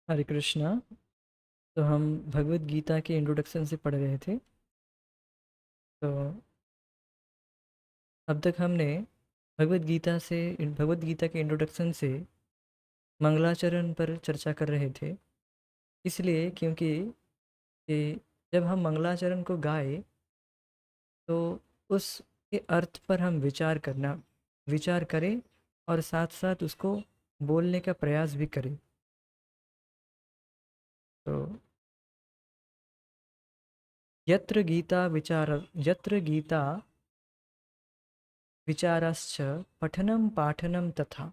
हरे कृष्णा। तो हम भगवत गीता के इंट्रोडक्शन से पढ़ रहे थे। तो अब तक हमने भगवत गीता के इंट्रोडक्शन से मंगलाचरण पर चर्चा कर रहे थे। इसलिए क्योंकि कि जब हम मंगलाचरण को गाए तो उसके अर्थ पर हम विचार करें और साथ साथ उसको बोलने का प्रयास भी करें। तो यत्र गीता विचारश्च पठनं पाठनं तथा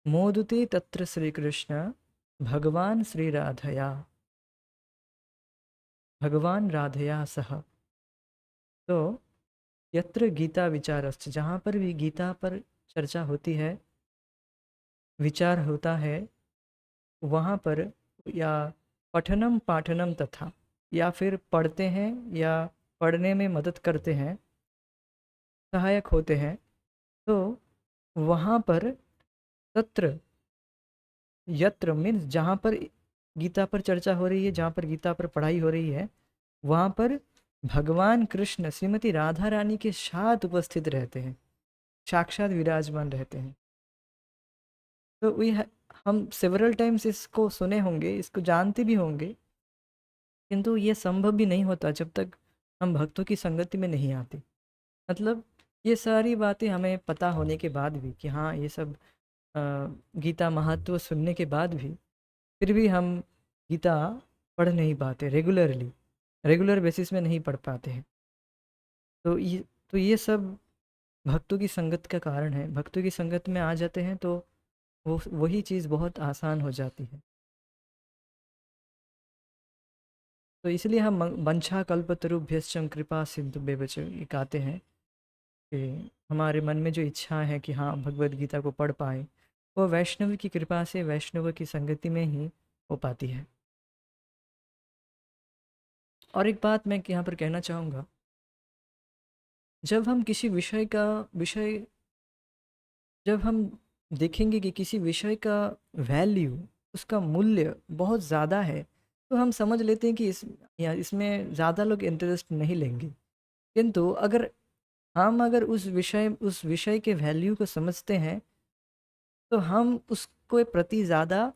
मोदुते तत्र श्रीकृष्ण भगवान भगवान राधया सह। तो यत्र गीता विचारश्च, जहाँ पर भी गीता पर चर्चा होती है, विचार होता है, वहाँ पर या पठनम पाठनम तथा, या फिर पढ़ते हैं या पढ़ने में मदद करते हैं, सहायक होते हैं, तो वहाँ पर तत्र, यत्र मीन्स जहाँ पर गीता पर चर्चा हो रही है, जहाँ पर गीता पर पढ़ाई हो रही है, वहाँ पर भगवान कृष्ण श्रीमती राधा रानी के साथ उपस्थित रहते हैं, साक्षात विराजमान रहते हैं। तो हम सेवरल टाइम्स इसको सुने होंगे, इसको जानते भी होंगे, किंतु ये संभव भी नहीं होता जब तक हम भक्तों की संगति में नहीं आते। मतलब ये सारी बातें हमें पता होने के बाद भी कि हाँ, ये सब गीता महत्व सुनने के बाद भी फिर भी हम गीता पढ़ नहीं पाते, रेगुलर बेसिस में नहीं पढ़ पाते हैं। तो ये सब भक्तों की संगत का कारण है। भक्तों की संगत में आ जाते हैं तो वो वही चीज़ बहुत आसान हो जाती है। तो इसलिए हम वंशा कल्पतरुभ्यश्च कृपा सिंधु बेवच ये कहते हैं कि हमारे मन में जो इच्छा है कि हाँ, भगवत गीता को पढ़ पाए, वो वैष्णव की कृपा से, वैष्णव की संगति में ही हो पाती है। और एक बात मैं यहाँ पर कहना चाहूँगा, जब हम किसी विषय जब हम देखेंगे कि किसी विषय का वैल्यू, उसका मूल्य बहुत ज़्यादा है, तो हम समझ लेते हैं कि इसमें ज़्यादा लोग इंटरेस्ट नहीं लेंगे। किंतु अगर उस विषय के वैल्यू को समझते हैं, तो हम उसके प्रति ज़्यादा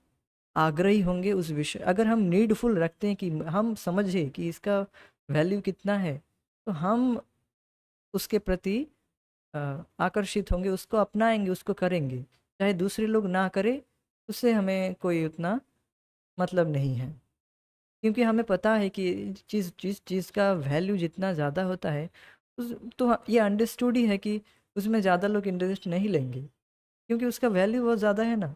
आग्रही होंगे। उस विषय अगर हम नीडफुल रखते हैं कि हम समझे कि इसका वैल्यू कितना है, तो हम उसके प्रति अ, आकर्षित होंगे, उसको अपनाएंगे, उसको करेंगे। चाहे दूसरे लोग ना करें, उससे हमें कोई उतना मतलब नहीं है, क्योंकि हमें पता है कि जिस चीज़ का वैल्यू जितना ज़्यादा होता है, ये अंडरस्टूड ही है कि उसमें ज़्यादा लोग इंटरेस्ट नहीं लेंगे, क्योंकि उसका वैल्यू बहुत ज़्यादा है ना।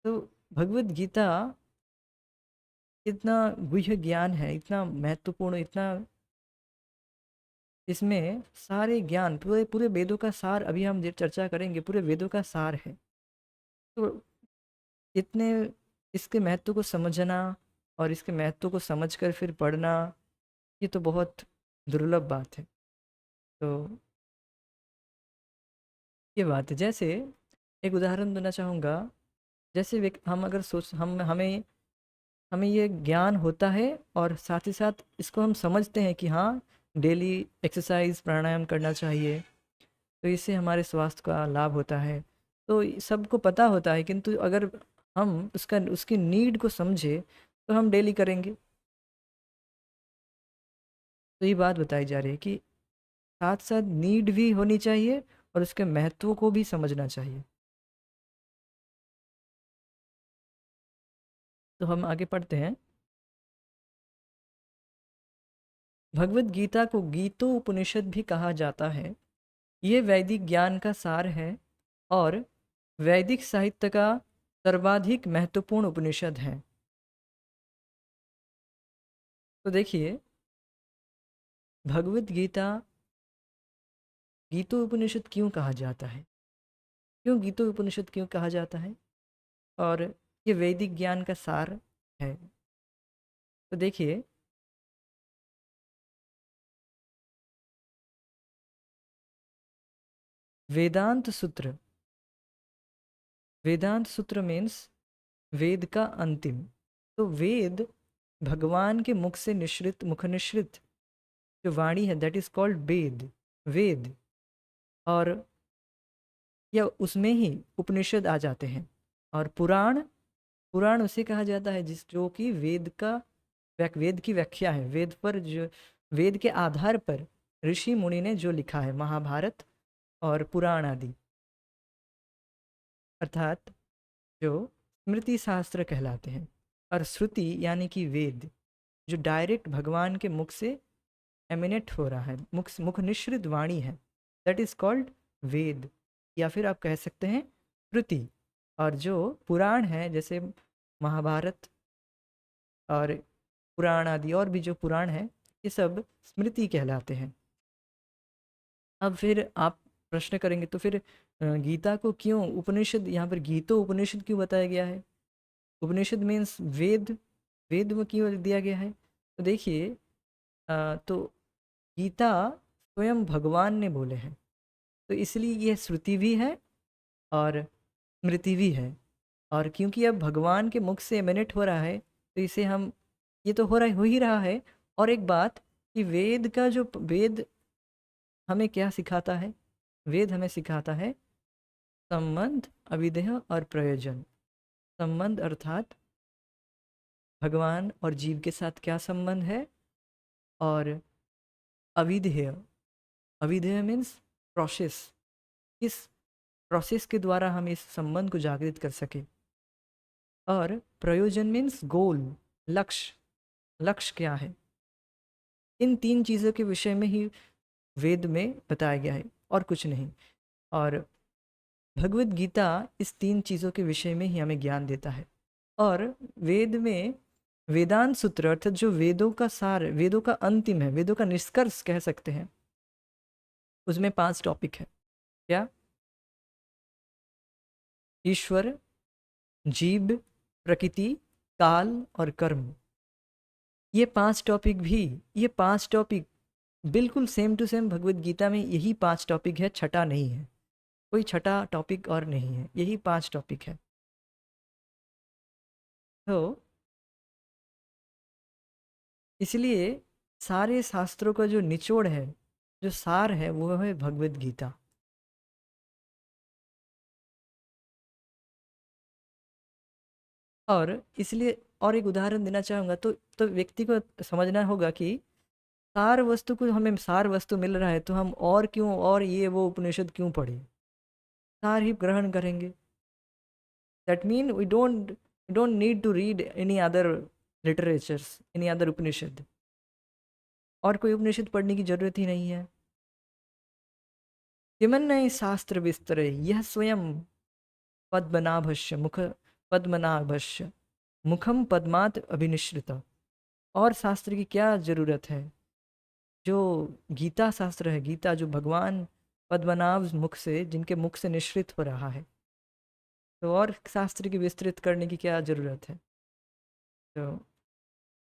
तो भगवत गीता इतना गुह्य ज्ञान है, इतना महत्वपूर्ण, इतना इसमें सारे ज्ञान, पूरे पूरे वेदों का सार, अभी हम जो चर्चा करेंगे, पूरे वेदों का सार है। तो इतने इसके महत्व को समझना और इसके महत्व को समझकर फिर पढ़ना, ये तो बहुत दुर्लभ बात है। तो ये बात है। जैसे एक उदाहरण देना चाहूँगा। जैसे हम अगर सोच हम हमें हमें ये ज्ञान होता है और साथ ही साथ इसको हम समझते हैं कि हाँ, डेली एक्सरसाइज प्राणायाम करना चाहिए, तो इससे हमारे स्वास्थ्य का लाभ होता है। तो सबको पता होता है, किंतु अगर हम उसकी नीड को समझे तो हम डेली करेंगे। तो ये बात बताई जा रही है कि साथ साथ नीड भी होनी चाहिए और उसके महत्व को भी समझना चाहिए। तो हम आगे पढ़ते हैं। भगवत गीता को गीतोपनिषद भी कहा जाता है। ये वैदिक ज्ञान का सार है और वैदिक साहित्य का सर्वाधिक महत्वपूर्ण उपनिषद है। तो देखिए, भगवत गीता गीतोपनिषद क्यों कहा जाता है, क्यों गीतोपनिषद क्यों कहा जाता है, और ये वैदिक ज्ञान का सार है। तो देखिए, वेदांत सूत्र वेदांत सूत्र मीन्स वेद का अंतिम। तो वेद भगवान के मुख से निश्रित, मुख निश्रित जो वाणी है, दैट इज कॉल्ड वेद। वेद, और या उसमें ही उपनिषद आ जाते हैं। और पुराण, पुराण उसे कहा जाता है जिस जो कि वेद का वेद की व्याख्या है, वेद पर जो, वेद के आधार पर ऋषि मुनि ने जो लिखा है, महाभारत और पुराण आदि, अर्थात जो स्मृति शास्त्र कहलाते हैं। और श्रुति यानी कि वेद, जो डायरेक्ट भगवान के मुख से एमिनेट हो रहा है, मुख मुख निश्रित वाणी है, दैट इज कॉल्ड वेद, या फिर आप कह सकते हैं श्रुति। और जो पुराण है, जैसे महाभारत और पुराण आदि और भी जो पुराण है, ये सब स्मृति कहलाते हैं। अब फिर आप प्रश्न करेंगे तो फिर गीता को क्यों उपनिषद, यहाँ पर गीतो उपनिषद क्यों बताया गया है? उपनिषद मीन्स वेद, वेद में क्यों दिया गया है? तो देखिए, तो गीता स्वयं भगवान ने बोले हैं, तो इसलिए यह श्रुति भी है और स्मृति भी है। और क्योंकि अब भगवान के मुख से एमिनेट हो रहा है, तो इसे हम, ये तो हो ही रहा है। और एक बात कि वेद का जो वेद हमें क्या सिखाता है? वेद हमें सिखाता है संबंध, अविधेय और प्रयोजन। संबंध अर्थात भगवान और जीव के साथ क्या संबंध है, और अविधेय, अविधेय मीन्स प्रोसेस, किस प्रोसेस के द्वारा हम इस संबंध को जागृत कर सके। और प्रयोजन मीन्स गोल, लक्ष्य, लक्ष्य क्या है। इन तीन चीज़ों के विषय में ही वेद में बताया गया है, और कुछ नहीं। और भगवत गीता इस तीन चीज़ों के विषय में ही हमें ज्ञान देता है। और वेद में वेदांत सूत्र, अर्थात जो वेदों का सार, वेदों का अंतिम है, वेदों का निष्कर्ष कह सकते हैं, उसमें 5 टॉपिक है। क्या? ईश्वर, जीव, प्रकृति, काल और कर्म। ये 5 टॉपिक भी, ये 5 टॉपिक बिल्कुल same to same Bhagavad Gita में यही 5 टॉपिक है, छठा नहीं है, कोई छठा टॉपिक और नहीं है, यही 5 टॉपिक है। तो इसलिए सारे शास्त्रों का जो निचोड़ है, जो सार है, वो है भगवत गीता। और इसलिए और एक उदाहरण देना चाहूँगा, तो व्यक्ति को समझना होगा कि सार वस्तु को, हमें सार वस्तु मिल रहा है, तो हम और क्यों, और ये वो उपनिषद क्यों पढ़े? सार ही ग्रहण करेंगे। That mean we don't need to read any other literatures, any other Upanishad, और कोई उपनिषद पढ़ने की जरूरत ही नहीं है। किमन्नय शास्त्र विस्तरे यह स्वयं पद्मनाभस्य मुख, पद्मनाभस्य मुखम पद्मात अभिनिश्रित। और शास्त्र की क्या जरूरत है? जो गीता शास्त्र है, गीता जो भगवान पद्मनाभ मुख से, जिनके मुख से निश्रित हो रहा है, तो और शास्त्र की विस्तृत करने की क्या जरूरत है? तो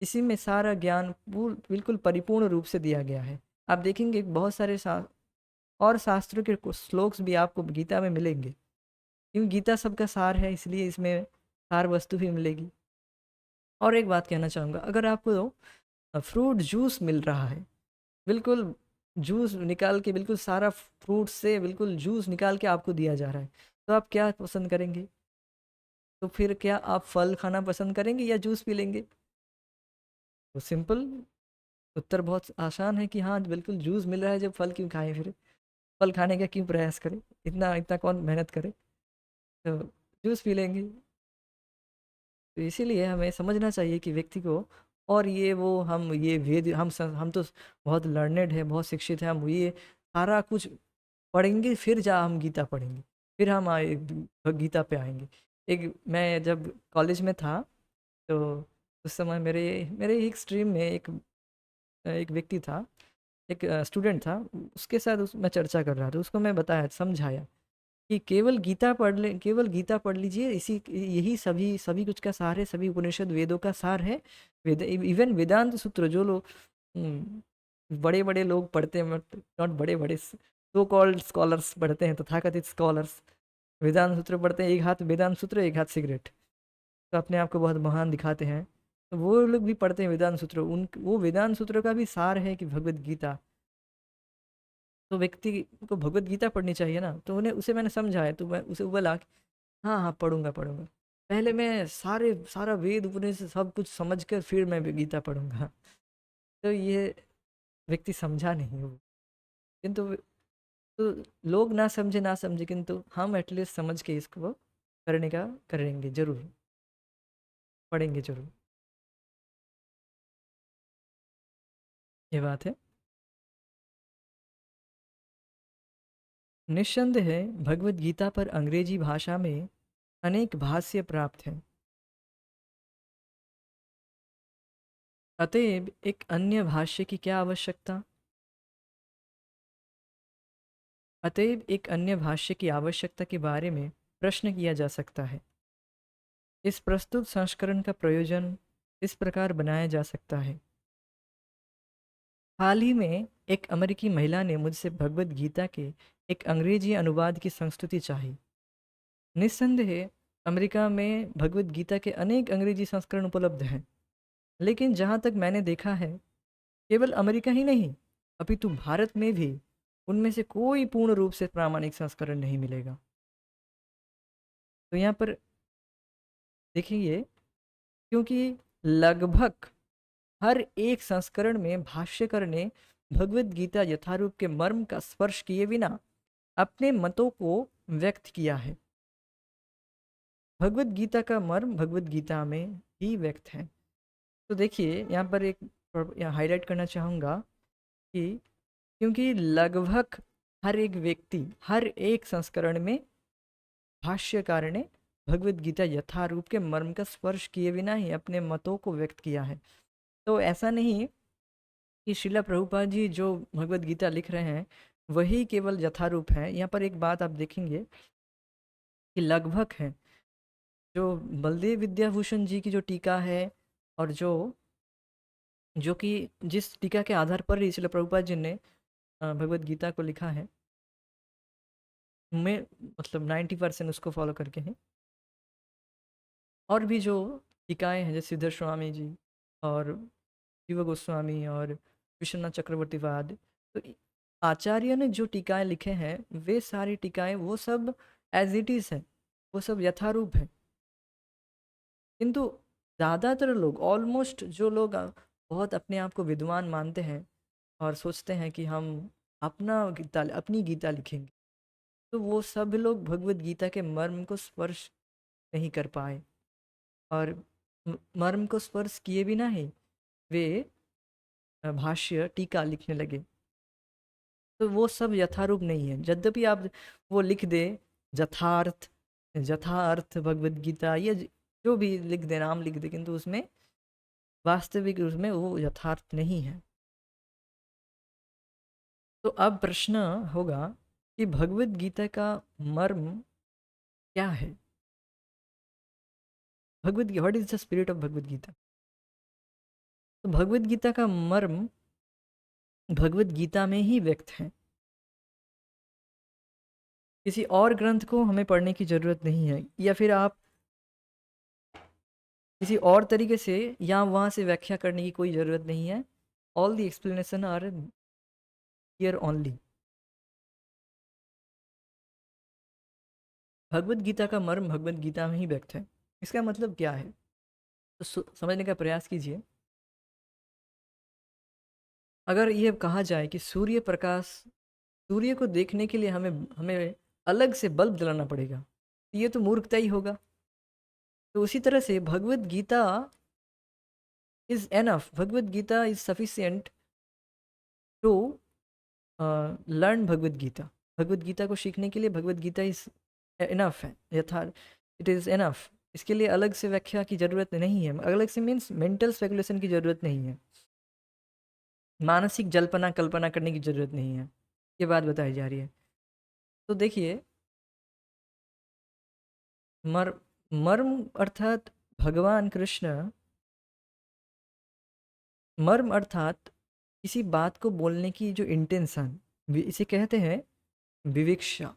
इसी में सारा ज्ञान बिल्कुल परिपूर्ण रूप से दिया गया है। आप देखेंगे बहुत सारे और शास्त्रों के कुछ श्लोक्स भी आपको गीता में मिलेंगे, क्योंकि गीता सबका सार है, इसलिए इसमें सार वस्तु भी मिलेगी। और एक बात कहना चाहूँगा, अगर आपको फ्रूट जूस मिल रहा है, बिल्कुल जूस निकाल के, बिल्कुल सारा फ्रूट से बिल्कुल जूस निकाल के आपको दिया जा रहा है, तो आप क्या पसंद करेंगे? तो फिर क्या आप फल खाना पसंद करेंगे या जूस पी लेंगे? तो सिंपल उत्तर बहुत आसान है कि हाँ, बिल्कुल जूस मिल रहा है, जब फल क्यों खाएं फिर? फल खाने का क्यों प्रयास करें? इतना इतना कौन मेहनत करे? तो जूस पी लेंगे। तो इसीलिए हमें समझना चाहिए कि व्यक्ति को, और ये वो, हम ये वेद, हम तो बहुत लर्नेड है, बहुत शिक्षित है, हम ये सारा कुछ पढ़ेंगे, फिर जा हम गीता पढ़ेंगे, फिर हम आए गीता पे आएंगे। एक, मैं जब कॉलेज में था, तो उस समय मेरे मेरे एक स्ट्रीम में एक एक व्यक्ति था, एक स्टूडेंट था, उसके साथ मैं चर्चा कर रहा था, उसको मैं बताया, समझाया कि केवल गीता पढ़ ले, केवल गीता पढ़ लीजिए, इसी यही सभी सभी कुछ का सार है, सभी उपनिषद वेदों का सार है। इवन वेदांत सूत्र जो लोग बड़े बड़े लोग पढ़ते हैं, नॉट बड़े बड़े, सो कॉल्ड स्कॉलर्स पढ़ते हैं, तथाकथित स्कॉलर्स वेदांत सूत्र पढ़ते हैं, एक हाथ वेदांत सूत्र, एक हाथ सिगरेट, तो अपने आप को बहुत महान दिखाते हैं, तो वो लोग भी पढ़ते हैं वेदांत सूत्र, उन वो वेदांत सूत्र का भी सार है कि भगवत गीता। तो व्यक्ति को भगवत गीता पढ़नी चाहिए ना, तो उन्हें उसे मैंने समझाया, तो मैं उसे बोला कि हाँ हाँ पढ़ूंगा पढ़ूंगा, पहले मैं सारा वेद उपनिषद सब कुछ समझ कर फिर मैं भी गीता पढ़ूंगा। तो ये व्यक्ति समझा नहीं वो, किंतु तो लोग ना समझे किंतु हम एटलीस्ट समझ के इसको करने का करेंगे जरूर, पढ़ेंगे जरूर, ये बात है। निस्संदेह है भगवत गीता पर अंग्रेजी भाषा में अनेक भाष्य प्राप्त हैं। अतएव एक अन्य भाष्य की क्या आवश्यकता, अतएव एक अन्य भाष्य की आवश्यकता के बारे में प्रश्न किया जा सकता है। इस प्रस्तुत संस्करण का प्रयोजन इस प्रकार बनाया जा सकता है। हाल ही में एक अमेरिकी महिला ने मुझसे भगवत गीता के एक अंग्रेजी अनुवाद की संस्तुति चाही। निस्संदेह अमेरिका में भगवत गीता के अनेक अंग्रेजी संस्करण उपलब्ध हैं, लेकिन जहाँ तक मैंने देखा है, केवल अमेरिका ही नहीं अपितु भारत में भी उनमें से कोई पूर्ण रूप से प्रामाणिक संस्करण नहीं मिलेगा। तो यहाँ पर देखिए, क्योंकि लगभग हर एक संस्करण में भाष्यकर ने भगवत गीता यथारूप के मर्म का स्पर्श किए बिना अपने मतों को व्यक्त किया है। भगवत गीता का मर्म भगवत गीता में ही व्यक्त है। तो देखिए यहाँ पर एक हाईलाइट करना चाहूँगा कि क्योंकि लगभग हर एक व्यक्ति हर एक संस्करण में भाष्यकार ने भगवत गीता यथारूप के मर्म का स्पर्श किए बिना ही अपने मतों को व्यक्त किया है। तो ऐसा नहीं कि श्रीला प्रभुपाद जी जो भगवत गीता लिख रहे हैं वही केवल यथारूप है। यहाँ पर एक बात आप देखेंगे कि लगभग है जो बलदेव विद्याभूषण जी की जो टीका है, और जो कि जिस टीका के आधार पर ही श्रीला प्रभुपाद जी ने भगवत गीता को लिखा है, मैं मतलब 90% उसको फॉलो करके हैं। और भी जो टीकाएँ हैं जैसे सिद्धर स्वामी जी और शिव गोस्वामी और विश्वनाथ चक्रवर्तीवाद, तो आचार्य ने जो टीकाएँ लिखे हैं वे सारी टीकाएँ वो सब एज इट इज़ है, वो सब यथारूप है। किंतु ज़्यादातर लोग ऑलमोस्ट जो लोग बहुत अपने आप को विद्वान मानते हैं और सोचते हैं कि हम अपनी गीता लिखेंगे, तो वो सब लोग भगवत गीता के मर्म को स्पर्श नहीं कर पाए, और मर्म को स्पर्श किए बिना ही वे भाष्य टीका लिखने लगे। तो वो सब यथारूप नहीं है। यद्यपि आप वो लिख दे यथार्थ यथार्थ भगवत गीता, ये जो भी लिख दे, नाम लिख दे, किंतु उसमें वास्तविक रूप में वो यथार्थ नहीं है। तो अब प्रश्न होगा कि भगवत गीता का मर्म क्या है। Bhagavad Gita, what is the spirit of Bhagavad Gita. तो भगवत गीता का मर्म भगवत गीता में ही व्यक्त है। किसी और ग्रंथ को हमें पढ़ने की ज़रूरत नहीं है, या फिर आप किसी और तरीके से यहाँ वहाँ से व्याख्या करने की कोई ज़रूरत नहीं है। All the explanation are here only. Bhagavad Gita का मर्म भगवत गीता में ही व्यक्त है। इसका मतलब क्या है, तो समझने का प्रयास कीजिए। अगर ये कहा जाए कि सूर्य प्रकाश, सूर्य को देखने के लिए हमें हमें अलग से बल्ब जलाना पड़ेगा, तो ये तो मूर्खता ही होगा। तो उसी तरह से Bhagavad Gita is enough, Bhagavad Gita is sufficient to learn Bhagavad Gita. Bhagavad Gita को सीखने के लिए भगवत गीता इज़ इनफ है, यथार्थ, इट इज़ इनफ। इसके लिए अलग से व्याख्या की ज़रूरत नहीं है, अलग से मीन्स मेंटल स्पेकुलेशन की ज़रूरत नहीं है, मानसिक जल्पना कल्पना करने की ज़रूरत नहीं है। ये बात बताई जा रही है। तो देखिए, मर मर्म अर्थात भगवान कृष्ण, मर्म अर्थात किसी बात को बोलने की जो इंटेंशन, इसे कहते हैं विविक्षा।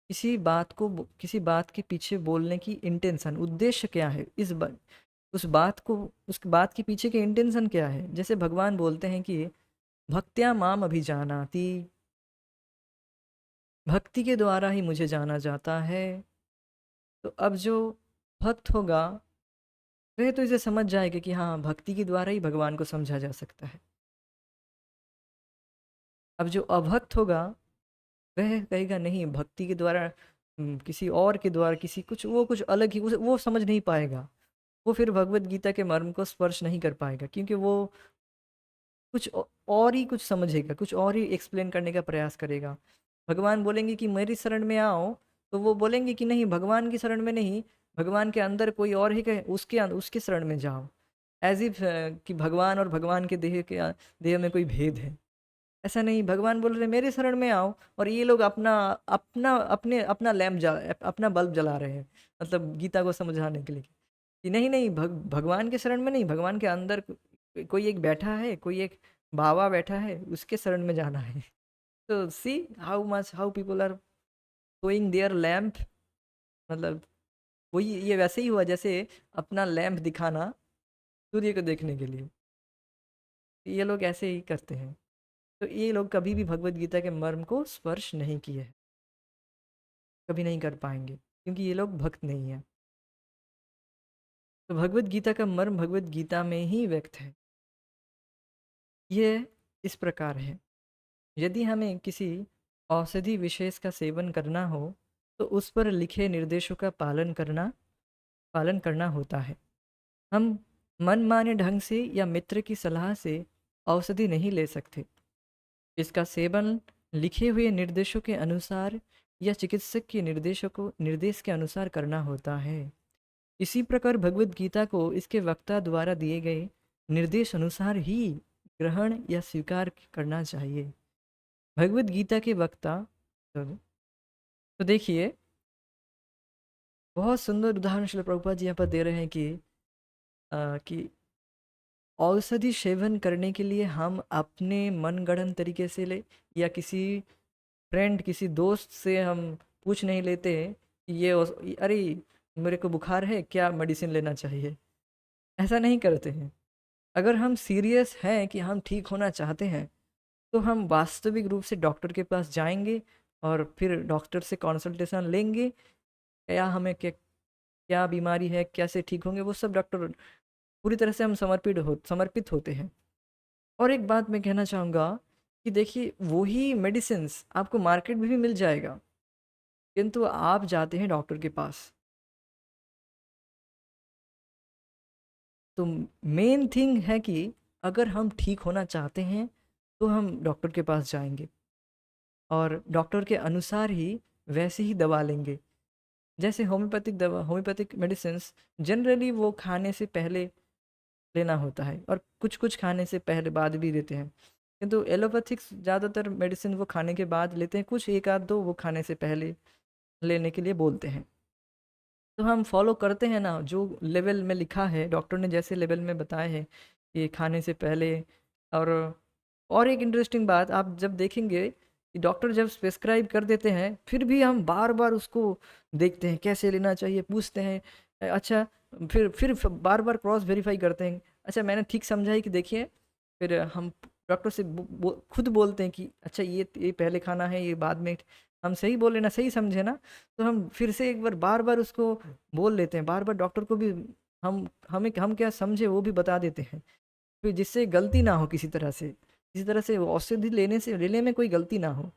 किसी बात के पीछे बोलने की इंटेंशन, उद्देश्य क्या है, उस बात को, उस बात के पीछे के इंटेंशन क्या है। जैसे भगवान बोलते हैं कि भक्त्या माम अभिजानाति, भक्ति के द्वारा ही मुझे जाना जाता है। तो अब जो भक्त होगा वह तो इसे समझ जाएगा कि हाँ, भक्ति के द्वारा ही भगवान को समझा जा सकता है। अब जो अभक्त होगा वह कहेगा नहीं, भक्ति के द्वारा किसी और के द्वारा, किसी कुछ, वो कुछ अलग ही, वो समझ नहीं पाएगा। वो फिर भगवत गीता के मर्म को स्पर्श नहीं कर पाएगा, क्योंकि वो और ही कुछ समझेगा, कुछ और ही एक्सप्लेन करने का प्रयास करेगा। भगवान बोलेंगे कि मेरी शरण में आओ, तो वो बोलेंगे कि नहीं, भगवान की शरण में नहीं, भगवान के अंदर कोई और ही कहे, उसके शरण में जाओ। एज इफ कि भगवान और भगवान के देह में कोई भेद है। ऐसा नहीं, भगवान बोल रहे मेरे शरण में आओ, और ये लोग अपना अपना अपने अपना लैम्प अपना बल्ब जला रहे हैं, मतलब गीता को समझाने के लिए कि नहीं नहीं, भगवान के शरण में नहीं, भगवान के अंदर कोई एक बैठा है, कोई एक बाबा बैठा है, उसके शरण में जाना है। तो see how people are going there lamp, मतलब वही, ये वैसे ही हुआ जैसे अपना लैंप दिखाना सूर्य को देखने के लिए। ये लोग ऐसे ही करते हैं। तो ये लोग कभी भी भगवत गीता के मर्म को स्पर्श नहीं किए हैं, कभी नहीं कर पाएंगे, क्योंकि ये लोग भक्त नहीं है। तो भगवत गीता का मर्म भगवत गीता में ही व्यक्त है। ये इस प्रकार है, यदि हमें किसी औषधि विशेष का सेवन करना हो तो उस पर लिखे निर्देशों का पालन करना होता है। हम मनमाने ढंग से या मित्र की सलाह से औषधि नहीं ले सकते। इसका सेवन लिखे हुए निर्देशों के अनुसार या चिकित्सक के निर्देश के अनुसार करना होता है। इसी प्रकार भगवत गीता को इसके वक्ता द्वारा दिए गए निर्देश अनुसार ही ग्रहण या स्वीकार करना चाहिए। भगवत गीता के वक्ता, तो देखिए, बहुत सुंदर उदाहरण श्रील प्रभुपाद जी यहाँ पर दे रहे हैं कि औषधि सेवन करने के लिए हम अपने मनगढ़ंत तरीके से ले, या किसी फ्रेंड, किसी दोस्त से हम पूछ नहीं लेते कि अरे मेरे को बुखार है, क्या मेडिसिन लेना चाहिए। ऐसा नहीं करते हैं। अगर हम सीरियस हैं कि हम ठीक होना चाहते हैं, तो हम वास्तविक रूप से डॉक्टर के पास जाएंगे और फिर डॉक्टर से कंसल्टेशन लेंगे, क्या हमें क्या बीमारी है, कैसे ठीक होंगे, वो सब डॉक्टर, पूरी तरह से हम समर्पित होते हैं। और एक बात मैं कहना चाहूँगा कि देखिए, वही मेडिसिन्स आपको मार्केट में भी मिल जाएगा, किंतु आप जाते हैं डॉक्टर के पास। तो मेन थिंग है कि अगर हम ठीक होना चाहते हैं तो हम डॉक्टर के पास जाएंगे और डॉक्टर के अनुसार ही वैसे ही दवा लेंगे। जैसे होम्योपैथिक मेडिसिन जनरली वो खाने से पहले लेना होता है, और कुछ कुछ खाने से पहले बाद भी देते हैं। किंतु एलोपैथिक्स ज़्यादातर मेडिसिन वो खाने के बाद लेते हैं, कुछ एक आध दो वो खाने से पहले लेने के लिए बोलते हैं। तो हम फॉलो करते हैं ना, जो लेवल में लिखा है, डॉक्टर ने जैसे लेवल में बताए हैं कि खाने से पहले। और एक इंटरेस्टिंग बात आप जब देखेंगे कि डॉक्टर जब प्रेस्क्राइब कर देते हैं, फिर भी हम बार बार उसको देखते हैं कैसे लेना चाहिए, पूछते हैं। अच्छा, फिर बार बार क्रॉस वेरीफाई करते हैं, अच्छा मैंने ठीक समझा है कि देखिए। फिर हम डॉक्टर से खुद बोलते हैं कि अच्छा ये पहले खाना है, ये बाद में। हम सही बोले ना, सही समझे ना, तो हम फिर से एक बार बार उसको बोल लेते हैं, बार बार डॉक्टर को भी हम क्या समझे वो भी बता देते हैं, फिर जिससे गलती ना हो किसी तरह से औषधि लेने में कोई गलती ना हो।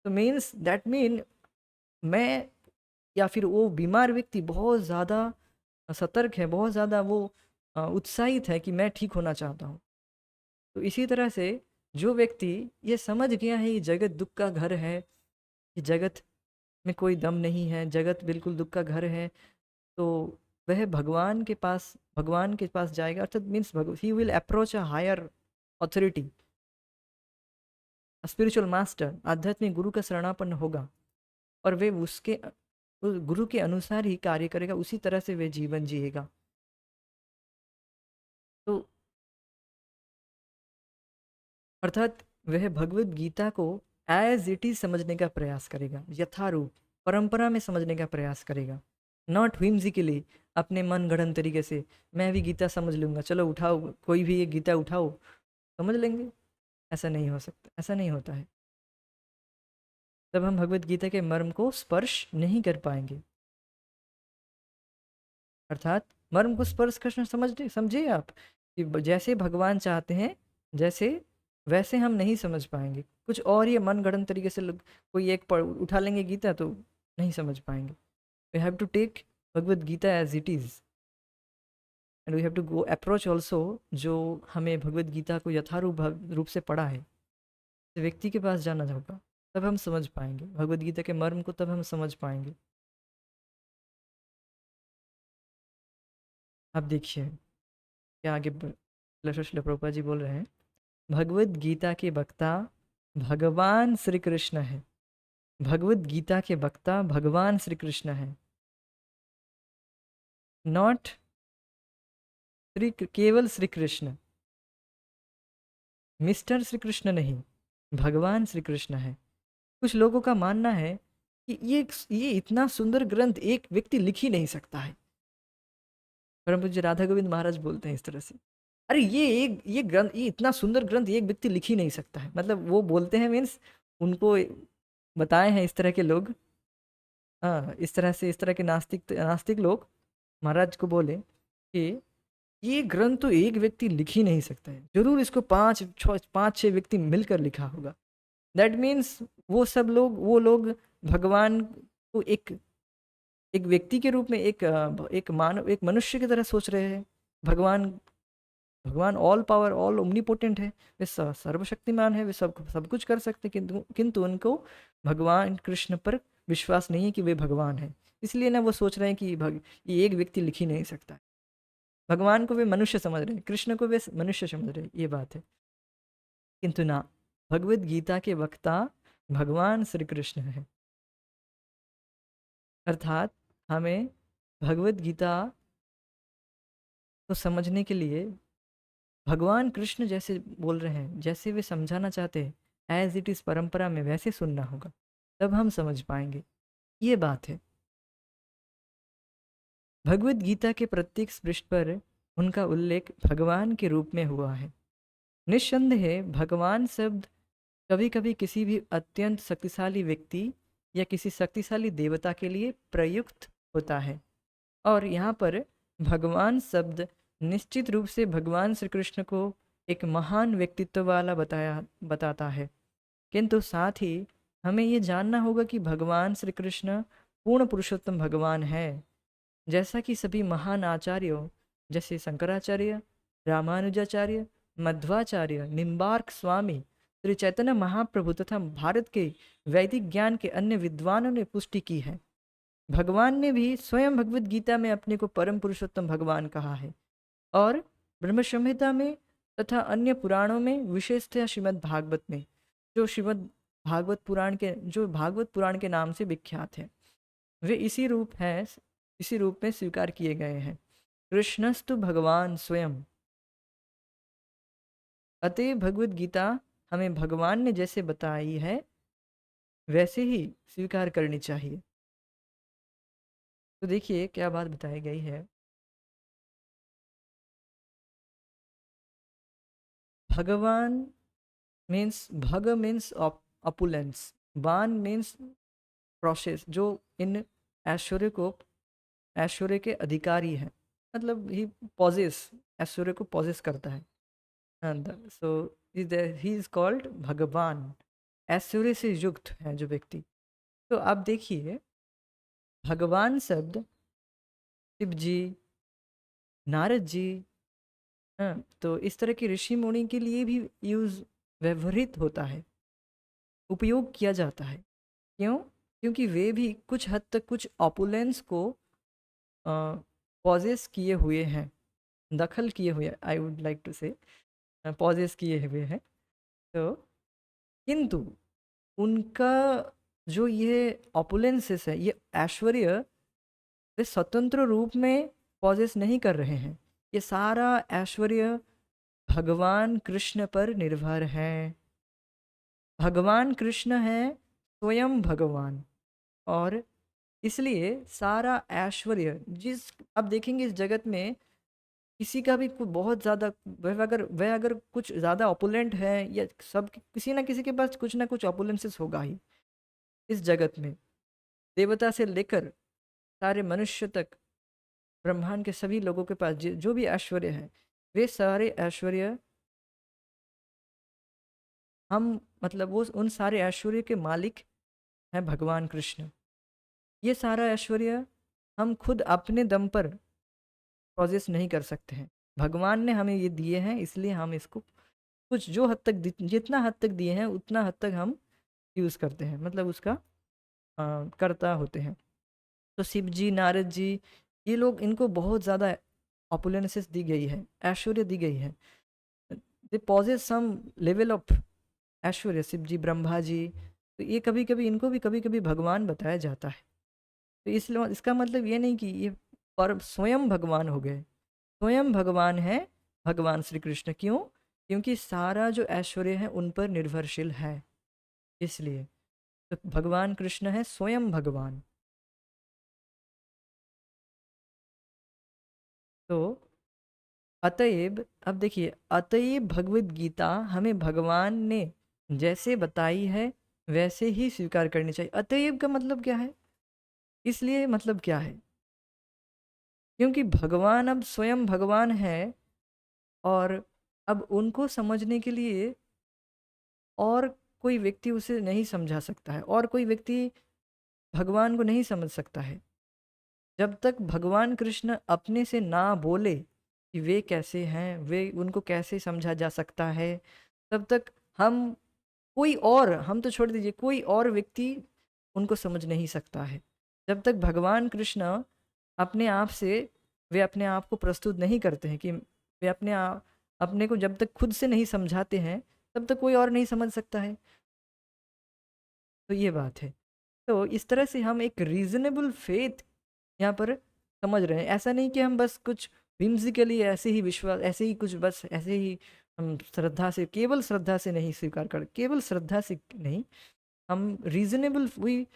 तो मीन्स दैट मीन मैं या फिर वो बीमार व्यक्ति बहुत ज़्यादा सतर्क है, बहुत ज़्यादा वो उत्साहित है कि मैं ठीक होना चाहता हूँ। तो इसी तरह से जो व्यक्ति ये समझ गया है कि जगत दुख का घर है, कि जगत में कोई दम नहीं है, जगत बिल्कुल दुख का घर है, तो वह भगवान के पास जाएगा, अर्थात means he will approach a higher authority, spiritual master, आध्यात्मिक गुरु का शरणापन्न होगा, और वे उस गुरु के अनुसार ही कार्य करेगा, उसी तरह से वे जीवन जिएगा। तो अर्थात वह भगवत गीता को एज इट इज समझने का प्रयास करेगा, यथारूप, परंपरा में समझने का प्रयास करेगा, नॉट whimsically अपने मन गढ़ंत तरीके से मैं भी गीता समझ लूँगा, चलो उठाओ कोई भी एक गीता उठाओ समझ लेंगे। ऐसा नहीं हो सकता, ऐसा नहीं होता है। तब हम भगवत गीता के मर्म को स्पर्श नहीं कर पाएंगे। अर्थात मर्म को स्पर्श करना समझिए आप कि जैसे भगवान चाहते हैं जैसे वैसे हम नहीं समझ पाएंगे। कुछ और ये मन गढ़ंत तरीके से लोग कोई एक उठा लेंगे गीता तो नहीं समझ पाएंगे। We have to take Bhagavad Gita as it is and we have to go approach also जो हमें भगवत गीता को यथारूप रूप से पढ़ा है तो व्यक्ति के पास जाना होगा, तब हम समझ पाएंगे भगवत गीता के मर्म को, तब हम समझ पाएंगे। आप देखिए क्या आगे श्रील प्रभुपाद जी बोल रहे हैं, भगवत गीता के वक्ता भगवान श्री कृष्ण है। भगवत गीता के वक्ता भगवान श्री कृष्ण है, नॉट केवल श्री कृष्ण, मिस्टर श्री कृष्ण नहीं, भगवान श्री कृष्ण है। कुछ लोगों का मानना है कि ये इतना सुंदर ग्रंथ एक व्यक्ति लिख ही नहीं सकता है। परम पूज्य राधा गोविंद महाराज बोलते हैं इस तरह से, अरे ये ग्रंथ, ये इतना सुंदर ग्रंथ एक व्यक्ति लिख ही नहीं सकता है। मतलब वो बोलते हैं मीन्स उनको बताए हैं इस तरह के लोग, हाँ इस तरह से, इस तरह के नास्तिक नास्तिक लोग महाराज को बोले कि ये ग्रंथ तो एक व्यक्ति लिख ही नहीं सकता है, जरूर इसको पाँच छः व्यक्ति मिलकर लिखा होगा। दैट मीन्स वो लोग भगवान को एक एक व्यक्ति के रूप में, एक मनुष्य की तरह सोच रहे हैं। भगवान भगवान ऑल पावर, ऑल ओमनीपोटेंट है, वे सर्वशक्तिमान है, वे सब कुछ कर सकते, किंतु उनको भगवान कृष्ण पर विश्वास नहीं है कि वे भगवान है। इसलिए ना वो सोच रहे हैं कि ये एक व्यक्ति लिख ही नहीं सकता। भगवान को वे मनुष्य समझ रहे हैं, कृष्ण को वे मनुष्य समझ रहे हैं, ये बात है। किंतु ना, भगवत गीता के वक्ता भगवान श्री कृष्ण है। अर्थात हमें भगवत गीता को समझने के लिए भगवान कृष्ण जैसे बोल रहे हैं, जैसे वे समझाना चाहते हैं एज इट इज़ परंपरा में वैसे सुनना होगा, तब हम समझ पाएंगे। ये बात है। भगवत गीता के प्रत्येक पृष्ठ पर उनका उल्लेख भगवान के रूप में हुआ है। निस्संदेह भगवान शब्द कभी कभी किसी भी अत्यंत शक्तिशाली व्यक्ति या किसी शक्तिशाली देवता के लिए प्रयुक्त होता है, और यहाँ पर भगवान शब्द निश्चित रूप से भगवान श्री कृष्ण को एक महान व्यक्तित्व वाला बताता है। किंतु साथ ही हमें ये जानना होगा कि भगवान श्री कृष्ण पूर्ण पुरुषोत्तम भगवान है। जैसा कि सभी महान आचार्यों जैसे शंकराचार्य, रामानुजाचार्य, मध्वाचार्य, निम्बार्क स्वामी, श्री चैतन्य महाप्रभु तथा भारत के वैदिक ज्ञान के अन्य विद्वानों ने पुष्टि की है, भगवान ने भी स्वयं भगवत गीता में अपने को परम पुरुषोत्तम भगवान कहा है। और ब्रह्म संहिता में तथा अन्य पुराणों में, विशेषतः श्रीमद् भागवत में, जो भागवत पुराण के नाम से विख्यात है, वे इसी रूप में स्वीकार किए गए हैं। कृष्णस्तु भगवान स्वयं। अतः भगवत गीता हमें भगवान ने जैसे बताई है वैसे ही स्वीकार करनी चाहिए। तो देखिए क्या बात बताई गई है। भगवान भग मीन्स अपुलेंस, बान मीन्स प्रोसेस, जो इन ऐश्वर्य के अधिकारी है, मतलब ही पॉजेस, ऐश्वर्य को पॉजेस करता है। सो ही इज कॉल्ड भगवान, ऐश्वर्य से युक्त है जो व्यक्ति। तो आप देखिए भगवान शब्द शिव जी, नारद जी, हाँ, तो इस तरह के ऋषि मुनि के लिए भी व्यवहृत होता है, उपयोग किया जाता है। क्यों? क्योंकि वे भी कुछ हद तक कुछ ऑपुलेंस को पॉजेस किए हुए हैं, दखल किए हुए, आई वुड लाइक टू से पॉजेस किए हुए हैं। तो किंतु उनका जो ये ऑपुलेंसेस है, ये ऐश्वर्य, वे स्वतंत्र रूप में पॉजेस नहीं कर रहे हैं। ये सारा ऐश्वर्य भगवान कृष्ण पर निर्भर है। भगवान कृष्ण है स्वयं भगवान, और इसलिए सारा ऐश्वर्य जिस अब देखेंगे इस जगत में किसी का भी बहुत ज़्यादा वह अगर कुछ ज़्यादा ऑपुलेंट है या सब किसी ना किसी के पास कुछ ना कुछ ऑपुलेंसेस होगा ही इस जगत में। देवता से लेकर सारे मनुष्य तक, ब्रह्मांड के सभी लोगों के पास जो भी ऐश्वर्य है, वे सारे ऐश्वर्य हम मतलब वो उन सारे ऐश्वर्य के मालिक हैं भगवान कृष्ण। ये सारा ऐश्वर्य हम खुद अपने दम पर प्रोजेस नहीं कर सकते हैं। भगवान ने हमें ये दिए हैं, इसलिए हम इसको कुछ जो हद तक जितना हद तक दिए हैं उतना हद तक हम यूज़ करते हैं, मतलब उसका कर्ता होते हैं। तो शिव जी, नारद जी, ये लोग, इनको बहुत ज़्यादा ऑपुलेंसेस दी गई है, ऐश्वर्य दी गई है। दे पॉजेस सम लेवल ऑफ ऐश्वर्य। शिव जी, ब्रह्मा जी, तो ये कभी कभी इनको भी कभी कभी भगवान बताया जाता है। तो इसलिए इसका मतलब ये नहीं कि ये पर स्वयं भगवान हो गए। स्वयं भगवान है भगवान श्री कृष्ण। क्यों? क्योंकि सारा जो ऐश्वर्य है उन पर निर्भरशील है, इसलिए तो भगवान कृष्ण है स्वयं भगवान। तो अतएव अब देखिए, अतएव भगवत गीता हमें भगवान ने जैसे बताई है वैसे ही स्वीकार करनी चाहिए। अतएव का मतलब क्या है? इसलिए मतलब क्या है? क्योंकि भगवान अब स्वयं भगवान है, और अब उनको समझने के लिए और कोई व्यक्ति उसे नहीं समझा सकता है, और कोई व्यक्ति भगवान को नहीं समझ सकता है। जब तक भगवान कृष्ण अपने से ना बोले कि वे कैसे हैं, वे उनको कैसे समझा जा सकता है, तब तक हम कोई और, हम तो छोड़ दीजिए, कोई और व्यक्ति उनको समझ नहीं सकता है। जब तक भगवान कृष्ण अपने आप से, वे अपने आप को प्रस्तुत नहीं करते हैं कि वे अपने को जब तक खुद से नहीं समझाते हैं, तब तक कोई और नहीं समझ सकता है। तो ये बात है। तो इस तरह से हम एक रीज़नेबल फेथ यहाँ पर समझ रहे हैं। ऐसा नहीं कि हम बस कुछ whimsically ऐसे ही विश्वास, ऐसे ही कुछ, बस ऐसे ही हम श्रद्धा से, केवल श्रद्धा से नहीं स्वीकार कर, केवल श्रद्धा से नहीं, हम reasonable we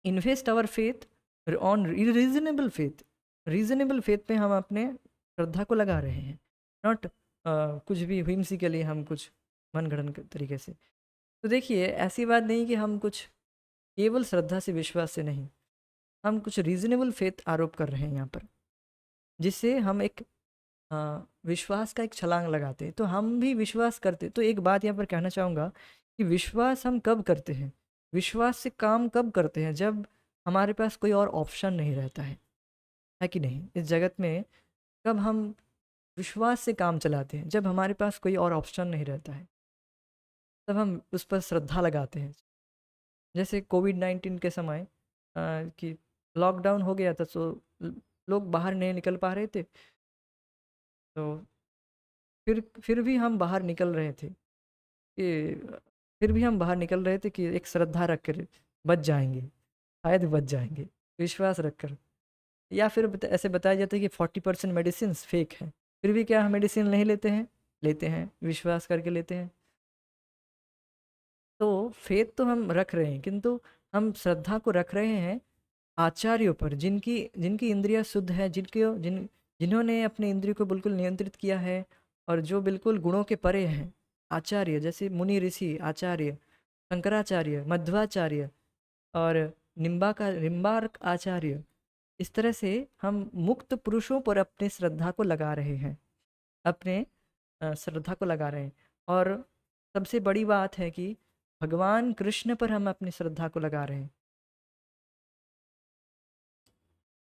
invest our faith on reasonable faith. Reasonable faith पे हम अपने श्रद्धा को लगा रहे हैं, नॉट कुछ भी whimsically हम कुछ मनगढ़ंत तरीके से। तो देखिए, ऐसी बात नहीं कि हम कुछ केवल श्रद्धा से, विश्वास से नहीं, हम कुछ रीजनेबल फेथ आरोप कर रहे हैं यहाँ पर, जिससे हम एक विश्वास का एक छलांग लगाते हैं। तो हम भी विश्वास करते, तो एक बात यहाँ पर कहना चाहूँगा कि विश्वास हम कब करते हैं, विश्वास से काम कब करते हैं, जब हमारे पास कोई और ऑप्शन नहीं रहता है कि नहीं? इस जगत में कब हम विश्वास से काम चलाते हैं, जब हमारे पास कोई और ऑप्शन नहीं रहता है, तब हम उस पर श्रद्धा लगाते हैं। जैसे कोविड-19 के समय कि लॉकडाउन हो गया था, तो लोग बाहर नहीं निकल पा रहे थे, तो फिर भी हम बाहर निकल रहे थे कि फिर भी हम बाहर निकल रहे थे कि एक श्रद्धा रख कर बच जाएंगे, शायद बच जाएंगे, विश्वास रखकर। या फिर ऐसे बताया जाता है कि 40% मेडिसिन फेक है, फिर भी क्या हम मेडिसिन नहीं लेते हैं? लेते हैं, विश्वास करके लेते हैं। तो फेथ तो हम रख रहे हैं, किंतु हम श्रद्धा को रख रहे हैं आचार्यों पर, जिनकी जिनकी इंद्रियां शुद्ध है, जिन्होंने अपने इंद्रियों को बिल्कुल नियंत्रित किया है, और जो बिल्कुल गुणों के परे हैं। आचार्य जैसे मुनि ऋषि आचार्य, शंकराचार्य, मध्वाचार्य, और निम्बार्क आचार्य। इस तरह से हम मुक्त पुरुषों पर अपने श्रद्धा को लगा रहे हैं, अपने श्रद्धा को लगा रहे हैं। और सबसे बड़ी बात है कि भगवान कृष्ण पर हम अपनी श्रद्धा को लगा रहे हैं।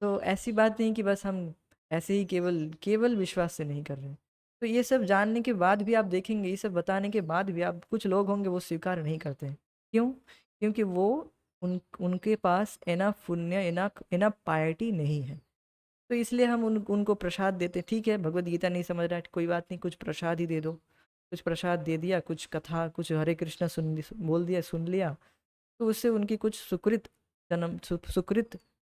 तो ऐसी बात नहीं कि बस हम ऐसे ही केवल केवल विश्वास से नहीं कर रहे हैं। तो ये सब जानने के बाद भी आप देखेंगे, ये सब बताने के बाद भी आप, कुछ लोग होंगे वो स्वीकार नहीं करते हैं। क्यों? क्योंकि वो उनके पास इनफ पुण्य, इनफ पायटी नहीं है। तो इसलिए हम उनको प्रसाद देते हैं। ठीक है, भगवत गीता नहीं समझ रहा है, कोई बात नहीं, कुछ प्रसाद ही दे दो। कुछ प्रसाद दे दिया, कुछ कथा, कुछ हरे कृष्णा बोल दिया, सुन लिया, तो उससे उनकी कुछ सुकृत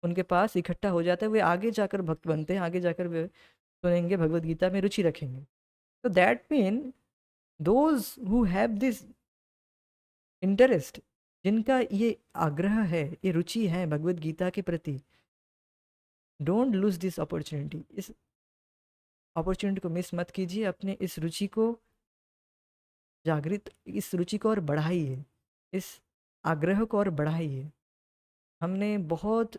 उनके पास इकट्ठा हो जाता है। वे आगे जाकर भक्त बनते हैं, आगे जाकर वे सुनेंगे, भगवत गीता में रुचि रखेंगे। तो that mean those who have this interest, जिनका ये आग्रह है, ये रुचि है भगवत गीता के प्रति, डोंट लूज दिस अपॉर्चुनिटी। इस अपॉर्चुनिटी को मिस मत कीजिए, अपने इस रुचि को जागृत, इस रुचि को और बढ़ाइए, इस आग्रह को और बढ़ाइए। हमने बहुत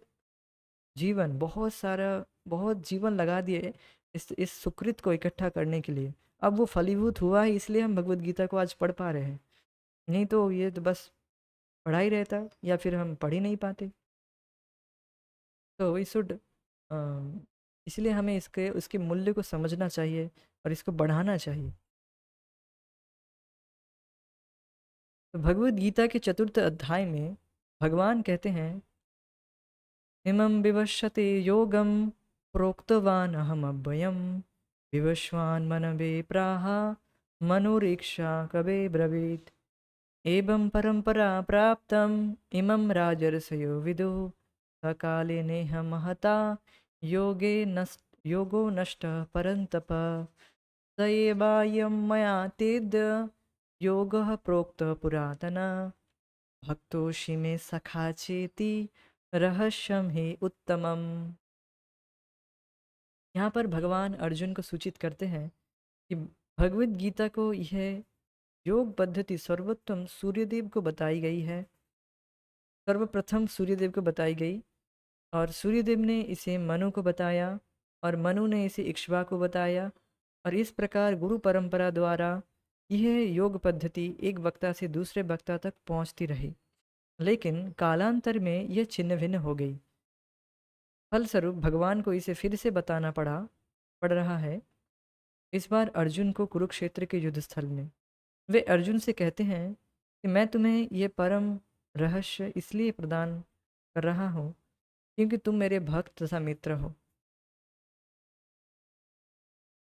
जीवन, बहुत सारा, बहुत जीवन लगा दिए इस सुकृत को इकट्ठा करने के लिए। अब वो फलीभूत हुआ है, इसलिए हम भगवत गीता को आज पढ़ पा रहे हैं, नहीं तो ये तो बस पढ़ा ही रहता या फिर हम पढ़ ही नहीं पाते। तो वी शुड, इसलिए हमें इसके उसके मूल्य को समझना चाहिए और इसको बढ़ाना चाहिए। तो भगवत गीता के चतुर्थ अध्याय में भगवान कहते हैं, इमं विवश्यते योगं प्रोक्तवान अहमव्ययं विवस्वान् मनवे प्राह मनुरीक्षा कवे ब्रवीत्। एवं परंपरा प्राप्तम इमं राजर्षयो विदु सकाले नेह महता योगो नष्ट परंतप स एवायं मया तेद्य योगः प्रोक्त पुरातन भक्तोषि मे सखा चेति रहस्यम ही उत्तमम। यहाँ पर भगवान अर्जुन को सूचित करते हैं कि भगवत गीता को यह योग पद्धति सर्वोत्तम सूर्यदेव को बताई गई है, सर्वप्रथम सूर्यदेव को बताई गई, और सूर्यदेव ने इसे मनु को बताया और मनु ने इसे इक्ष्वाकु को बताया, और इस प्रकार गुरु परंपरा द्वारा यह योग पद्धति एक वक्ता से दूसरे वक्ता तक पहुंचती रही। लेकिन कालांतर में यह छिन्न भिन्न हो गई। फलस्वरूप भगवान को इसे फिर से बताना पड़ रहा है, इस बार अर्जुन को कुरुक्षेत्र के युद्ध स्थल में। वे अर्जुन से कहते हैं कि मैं तुम्हें ये परम रहस्य इसलिए प्रदान कर रहा हूँ क्योंकि तुम मेरे भक्त तथा मित्र हो।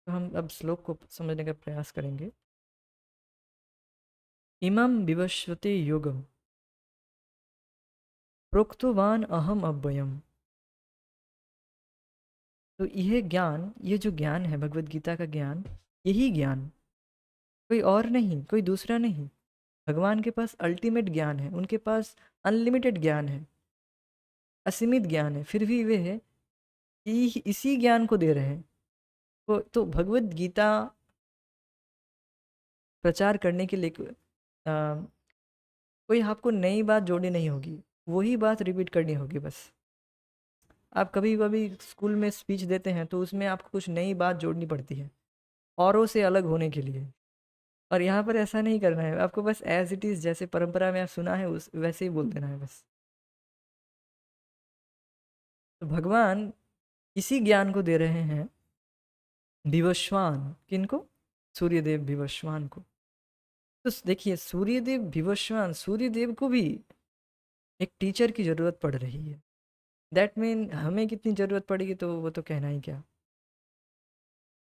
तो हम अब श्लोक को समझने का प्रयास करेंगे। इमं विवस्वते योगम प्रोक्तवान अहम अव्ययम। तो यह ज्ञान, ये जो ज्ञान है भगवत गीता का ज्ञान, यही ज्ञान, कोई और नहीं, कोई दूसरा नहीं। भगवान के पास अल्टीमेट ज्ञान है, उनके पास अनलिमिटेड ज्ञान है, असीमित ज्ञान है, फिर भी वे है इसी ज्ञान को दे रहे हैं। तो भगवत गीता प्रचार करने के लिए कोई आपको नई बात जोड़नी नहीं होगी, वही बात रिपीट करनी होगी बस। आप कभी कभी स्कूल में स्पीच देते हैं तो उसमें आपको कुछ नई बात जोड़नी पड़ती है औरों से अलग होने के लिए, और यहाँ पर ऐसा नहीं करना है, आपको बस एज इट इज़, जैसे परंपरा में आप सुना है उस वैसे ही बोल देना है बस। तो भगवान इसी ज्ञान को दे रहे हैं विवस्वान, किनको? सूर्यदेव विवस्वान को। तो देखिए, सूर्यदेव विवस्वान, सूर्यदेव को भी एक टीचर की ज़रूरत पड़ रही है। दैट मीन हमें कितनी ज़रूरत पड़ेगी तो वो तो कहना ही क्या।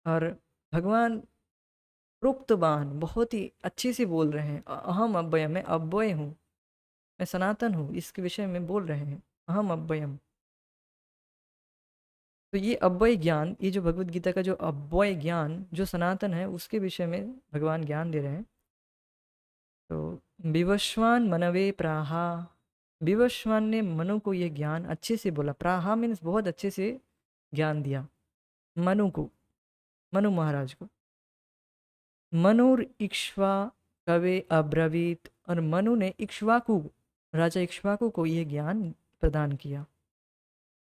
और भगवान प्रोक्तवान बहुत ही अच्छे से बोल रहे हैं, अहम अव्ययम, मैं अव्यय हूँ, मैं सनातन हूँ, इसके विषय में बोल रहे हैं, अहम अव्ययम। तो ये अव्यय ज्ञान, ये जो भगवत गीता का जो अव्यय ज्ञान जो सनातन है, उसके विषय में भगवान ज्ञान दे रहे हैं। तो विवस्वान मनवे प्राहा, विवस्वान ने मनु को यह ज्ञान अच्छे से बोला। प्राहा मीन्स बहुत अच्छे से ज्ञान दिया मनु को, मनु महाराज को। मनुर इक्ष्वा कवे अब्रवीत, और मनु ने इक्ष्वाकु, राजा इक्ष्वाकु को यह ज्ञान प्रदान किया।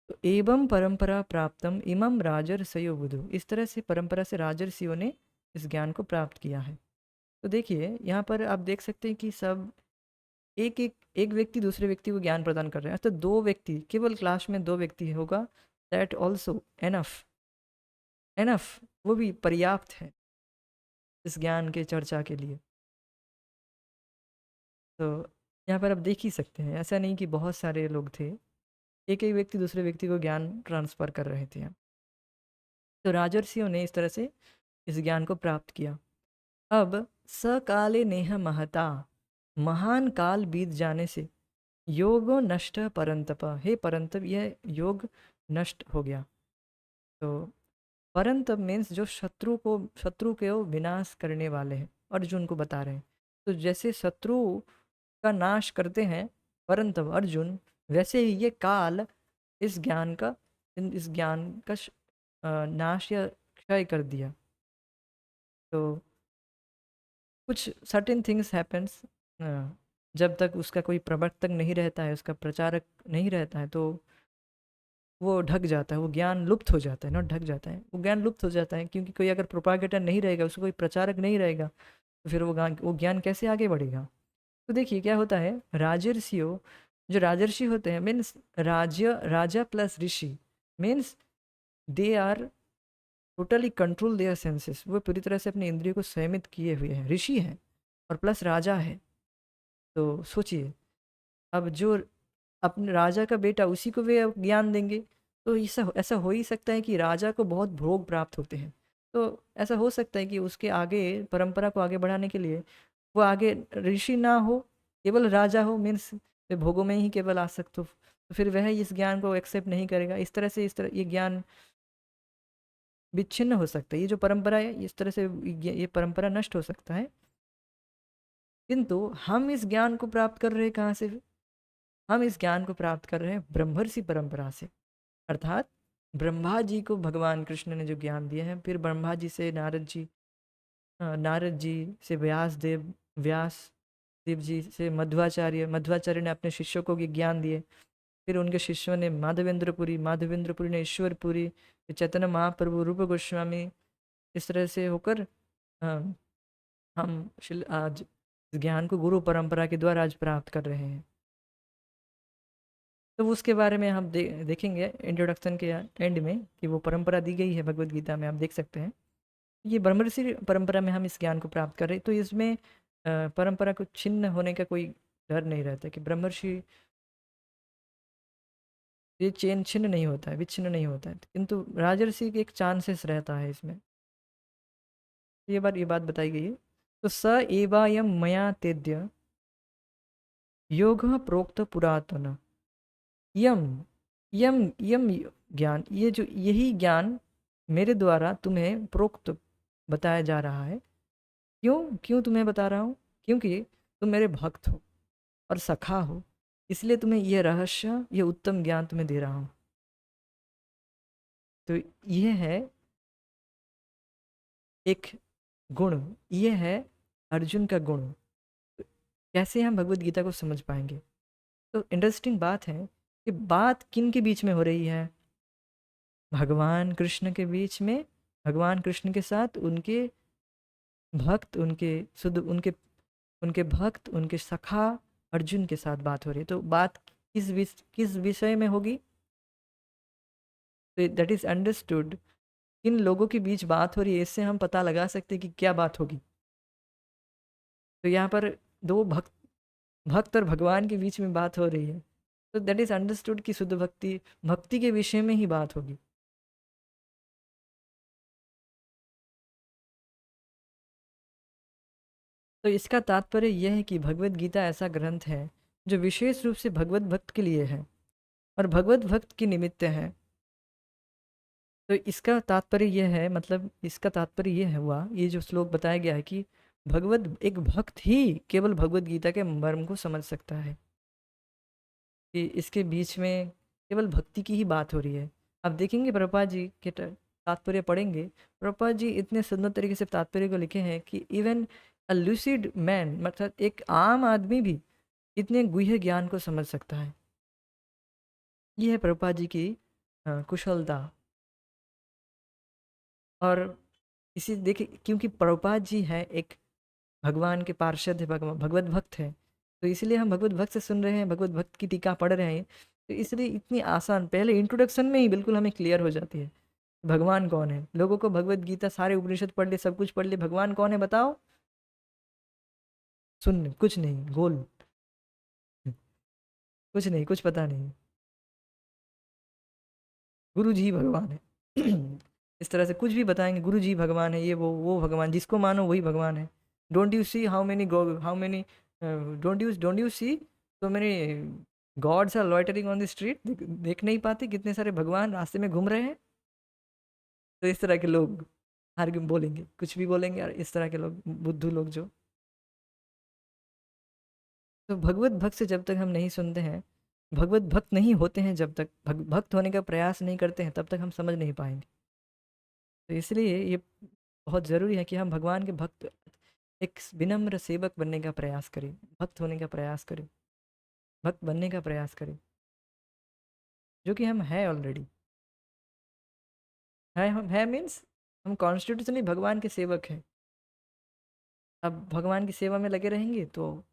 तो एवं परंपरा प्राप्तम इमं राजर्षयो बुधु, इस तरह से परंपरा से राजर्षियों ने इस ज्ञान को प्राप्त किया है। तो देखिए यहाँ पर आप देख सकते हैं कि सब एक व्यक्ति दूसरे व्यक्ति को ज्ञान प्रदान कर रहे हैं। तो दो व्यक्ति, केवल क्लास में दो व्यक्ति होगा, दैट ऑल्सो एनफ, एनफ, वो भी पर्याप्त है इस ज्ञान के चर्चा के लिए। तो यहाँ पर आप देख ही सकते हैं, ऐसा नहीं कि बहुत सारे लोग थे, एक एक व्यक्ति दूसरे व्यक्ति को ज्ञान ट्रांसफ़र कर रहे थे। तो राजर्षियों ने इस तरह से इस ज्ञान को प्राप्त किया। अब सकाले नेह महता, महान काल बीत जाने से योगो नष्ट परंतप, हे परंतप यह योग नष्ट हो गया। तो परंतप मीन्स जो शत्रु के विनाश करने वाले हैं, अर्जुन को बता रहे हैं। तो जैसे शत्रु का नाश करते हैं, परंतु अर्जुन वैसे ही ये काल इस ज्ञान का इस ज्ञान का नाश या क्षय कर दिया। तो कुछ सर्टेन थिंग्स हैपेंस, जब तक उसका कोई प्रवर्तक नहीं रहता है, उसका प्रचारक नहीं रहता है, तो वो ढक जाता है, वो ज्ञान लुप्त हो जाता है, नॉट ढक जाता है, वो ज्ञान लुप्त हो जाता है, क्योंकि कोई अगर प्रोपागेटर नहीं रहेगा, उसको कोई प्रचारक नहीं रहेगा, तो फिर वो ज्ञान कैसे आगे बढ़ेगा। तो देखिए क्या होता है, राजर्षियों, जो राजर्षि होते हैं मीन्स राजा प्लस ऋषि, means they are totally control their senses, वो पूरी तरह से अपने इंद्रियों को संयमित किए हुए हैं, ऋषि हैं और प्लस राजा है। तो सोचिए, अब जो अपने राजा का बेटा, उसी को वे अब ज्ञान देंगे, तो ऐसा ऐसा हो ही सकता है कि राजा को बहुत भोग प्राप्त होते हैं, तो ऐसा हो सकता है कि उसके आगे परंपरा को आगे बढ़ाने के लिए वो आगे ऋषि ना हो, केवल राजा हो, मीन्स वे भोगों में ही केवल आसक्त हो, तो फिर वह इस ज्ञान को एक्सेप्ट नहीं करेगा। इस तरह से, इस तरह ये ज्ञान विच्छिन्न हो सकता है, ये जो परंपरा है इस तरह से ये परंपरा नष्ट हो सकता है। किंतु हम इस ज्ञान को प्राप्त कर रहे हैं कहाँ से? हम इस ज्ञान को प्राप्त कर रहे हैं ब्रह्मर्षि परंपरा से, अर्थात ब्रह्मा जी को भगवान कृष्ण ने जो ज्ञान दिया है, फिर ब्रह्मा जी से नारद जी से व्यास देव जी से मध्वाचार्य ने अपने शिष्यों को ये ज्ञान दिए, फिर उनके शिष्यों ने माधवेंद्रपुरी ने ईश्वरपुरी, फिर चैतन्य महाप्रभु, रूप गोस्वामी, इस तरह से होकर अ, हम आज इस ज्ञान को गुरु परंपरा के द्वारा आज प्राप्त कर रहे हैं। तो उसके बारे में हम देखेंगे इंट्रोडक्शन के एंड में कि वो परंपरा दी गई है भगवत गीता में, आप देख सकते हैं। ये ब्रह्मर्षि परंपरा में हम इस ज्ञान को प्राप्त कर रहे हैं, तो इसमें परंपरा को छिन्न होने का कोई डर नहीं रहता कि ब्रह्मर्षि, ये चेन छिन्न नहीं होता है, विच्छिन्न नहीं होता है, किंतु राजर्षि के एक चांसेस रहता है इसमें। ये बात बताई गई है। तो स एवायम मया तेद्य योग प्रोक्त पुरातन यम यम यम ज्ञान, ये जो यही ज्ञान मेरे द्वारा तुम्हें प्रोक्त बताया जा रहा है। क्यों क्यों तुम्हें बता रहा हूँ? क्योंकि तुम मेरे भक्त हो और सखा हो, इसलिए तुम्हें यह रहस्य, यह उत्तम ज्ञान तुम्हें दे रहा हूँ। तो यह है एक गुण, यह है अर्जुन का गुण। कैसे हम भगवत गीता को समझ पाएंगे? तो इंटरेस्टिंग बात है कि बात किन के बीच में हो रही है? भगवान कृष्ण के बीच में, भगवान कृष्ण के साथ उनके भक्त, उनके भक्त, उनके सखा अर्जुन के साथ बात हो रही है। तो बात किस विषय में होगी? तो दैट इज अंडरस्टूड, किन लोगों के बीच बात हो रही है, इससे हम पता लगा सकते हैं कि क्या बात होगी। तो यहाँ पर दो भक्त और भगवान के बीच में बात हो रही है, तो दैट इज अंडरस्टूड कि शुद्ध भक्ति, भक्ति के विषय में ही बात होगी। तो इसका तात्पर्य यह है कि भगवत गीता ऐसा ग्रंथ है जो विशेष रूप से भगवत भक्त के लिए है और भगवत भक्त की निमित्त है। तो इसका तात्पर्य यह है, मतलब इसका तात्पर्य यह हुआ, ये जो श्लोक बताया गया है कि भगवत एक भक्त ही केवल भगवत गीता के मर्म को समझ सकता है, कि इसके बीच में केवल भक्ति की ही बात हो रही है। आप देखेंगे प्रभुपाद जी के तात्पर्य पढ़ेंगे, प्रभुपाद जी इतने सुंदर तरीके से तात्पर्य को लिखे हैं कि इवन अ लूसिड मैन, मतलब एक आम आदमी भी इतने गुह्य ज्ञान को समझ सकता है। ये है प्रभुपाद जी की कुशलता। और इसी देखिए, क्योंकि प्रभुपाद जी है एक भगवान के पार्षद है, भगवत भक्त है, तो इसलिए हम भगवत भक्त से सुन रहे हैं, भगवत भक्त की टीका पढ़ रहे हैं, तो इसलिए इतनी आसान, पहले इंट्रोडक्शन में ही बिल्कुल हमें क्लियर हो जाती है भगवान कौन है। लोगों को भगवत गीता, सारे उपनिषद पढ़ ले, सब कुछ पढ़ ले, भगवान कौन है बताओ? सुन, कुछ नहीं, गोल, कुछ नहीं, कुछ पता नहीं, गुरु जी भगवान है। इस तरह से कुछ भी बताएंगे, गुरु जी भगवान है, ये वो भगवान, जिसको मानो वही भगवान है। Don't you see don't you see so many gods are loitering on the street, देख नहीं पाते कितने सारे भगवान रास्ते में घूम रहे हैं। तो इस तरह के लोग हर बोलेंगे, कुछ भी बोलेंगे, और इस तरह के लोग बुद्धू लोग जो तो भगवत भक्त से जब तक हम नहीं सुनते हैं, भगवत भक्त नहीं होते हैं, जब तक भक्त होने का प्रयास नहीं करते हैं, तब तक हम समझ नहीं पाएंगे। तो इसलिए ये बहुत ज़रूरी है कि हम भगवान के भक्त, एक विनम्र सेवक बनने का प्रयास करें, भक्त होने का प्रयास करें, भक्त बनने का प्रयास करें, जो कि हम हैं ऑलरेडी। है, हम है मीन्स हम कॉन्स्टिट्यूशनली भगवान के सेवक हैं। अब भगवान की सेवा में लगे रहेंगे तो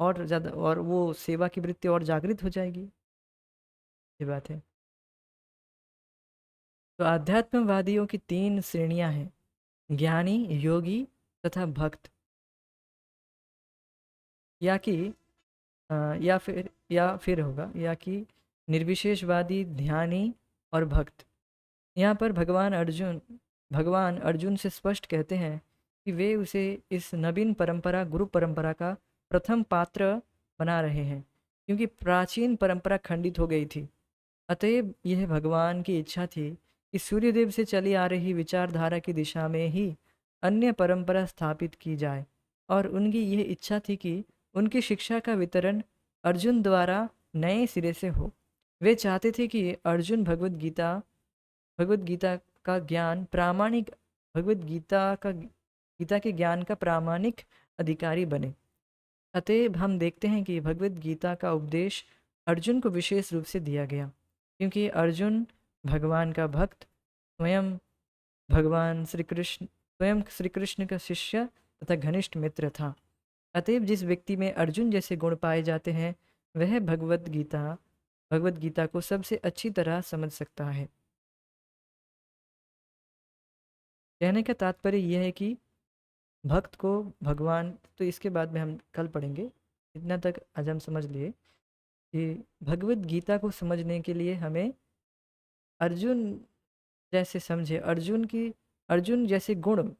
और ज़्यादा, और वो सेवा की वृत्ति और जागृत हो जाएगी। ये बात है। तो आध्यात्मवादियों की तीन श्रेणियां हैं: ज्ञानी, योगी तथा भक्त। या कि अ, या फिर होगा या कि निर्विशेषवादी, ध्यानी और भक्त। यहाँ पर भगवान अर्जुन से स्पष्ट कहते हैं कि वे उसे इस नवीन परंपरा, गुरु परंपरा का प्रथम पात्र बना रहे हैं, क्योंकि प्राचीन परंपरा खंडित हो गई थी। अतएव यह भगवान की इच्छा थी कि सूर्यदेव से चली आ रही विचारधारा की दिशा में ही अन्य परंपरा स्थापित की जाए, और उनकी यह इच्छा थी कि उनकी शिक्षा का वितरण अर्जुन द्वारा नए सिरे से हो। वे चाहते थे कि अर्जुन भगवत गीता का ज्ञान प्रामाणिक भगवत गीता के ज्ञान का प्रामाणिक अधिकारी बने। अतएव हम देखते हैं कि भगवत गीता का उपदेश अर्जुन को विशेष रूप से दिया गया, क्योंकि अर्जुन भगवान का भक्त, स्वयं स्वयं श्री कृष्ण का शिष्य तथा घनिष्ठ मित्र था। अतएव जिस व्यक्ति में अर्जुन जैसे गुण पाए जाते हैं, वह भगवत गीता को सबसे अच्छी तरह समझ सकता है। कहने का तात्पर्य यह है कि भक्त को भगवान, तो इसके बाद में हम कल पढ़ेंगे, इतना तक आज हम समझ लिए कि भगवत गीता को समझने के लिए हमें अर्जुन जैसे समझे, अर्जुन जैसे गुण,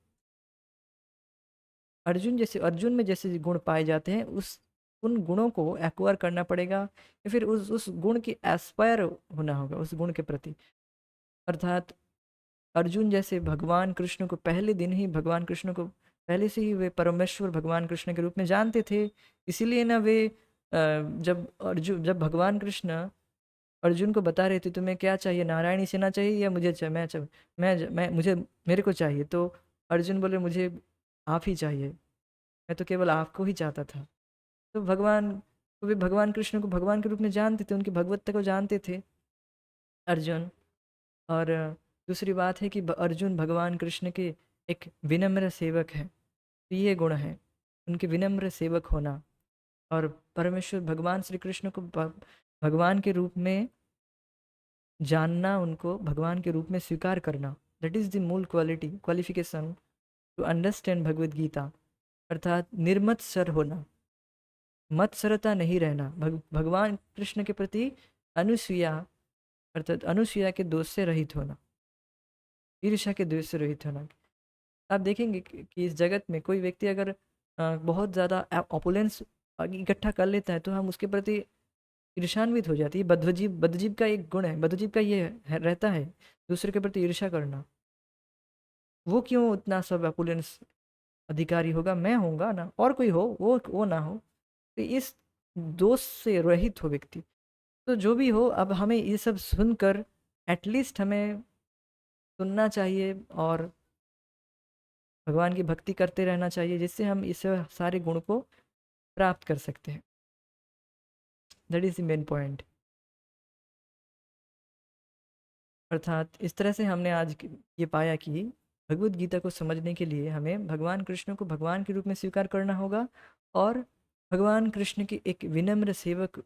अर्जुन में जैसे गुण पाए जाते हैं, उस उन गुणों को एक्वायर करना पड़ेगा, या फिर उस गुण की एस्पायर होना होगा उस गुण के प्रति। अर्थात अर्जुन जैसे भगवान कृष्ण को पहले दिन ही, भगवान कृष्ण को पहले से ही वे परमेश्वर भगवान कृष्ण के रूप में जानते थे। इसीलिए ना वे जब भगवान कृष्ण अर्जुन को बता रहे थे तुम्हें क्या चाहिए, नारायणी सेना चाहिए या मुझे चाहिए, मैं मुझे मेरे को चाहिए, तो अर्जुन बोले मुझे आप ही चाहिए, मैं तो केवल आपको ही चाहता था। तो वे भगवान कृष्ण को भगवान के रूप में जानते थे, उनकी भगवत्ता को जानते थे अर्जुन। और दूसरी बात है कि अर्जुन भगवान कृष्ण के एक विनम्र सेवक है। तो ये गुण है उनके, विनम्र सेवक होना, और परमेश्वर भगवान श्री कृष्ण को भगवान के रूप में जानना, उनको भगवान के रूप में स्वीकार करना। दैट इज़ द मूल qualification to understand Bhagavad Gita. अर्थात निर्मत्सर होना, मत्सरता नहीं रहना, भगवान कृष्ण के प्रति अनुसूया, अर्थात अनुसूया के दोष से रहित होना, ईर्ष्या के दोष से रहित होना। आप देखेंगे कि इस जगत में कोई व्यक्ति अगर बहुत ज़्यादा ऑपुलेंस इकट्ठा कर लेता है, तो हम उसके प्रति ईर्ष्यान्वित हो जाती है। बद्धजीव का एक गुण है, बद्धजीव का ये रहता है दूसरे के प्रति ईर्ष्या करना। वो क्यों उतना सब ऑपुलेंस अधिकारी होगा, मैं होऊंगा ना, और कोई हो, वो ना हो। तो इस दोष से रहित हो व्यक्ति। तो जो भी हो, अब हमें ये सब सुनकर एटलीस्ट हमें सुनना चाहिए और भगवान की भक्ति करते रहना चाहिए, जिससे हम इस सारे गुण को प्राप्त कर सकते हैं। That is the main point. अर्थात इस तरह से हमने आज ये पाया कि भगवत गीता को समझने के लिए हमें भगवान कृष्ण को भगवान के रूप में स्वीकार करना होगा, और भगवान कृष्ण के एक विनम्र सेवक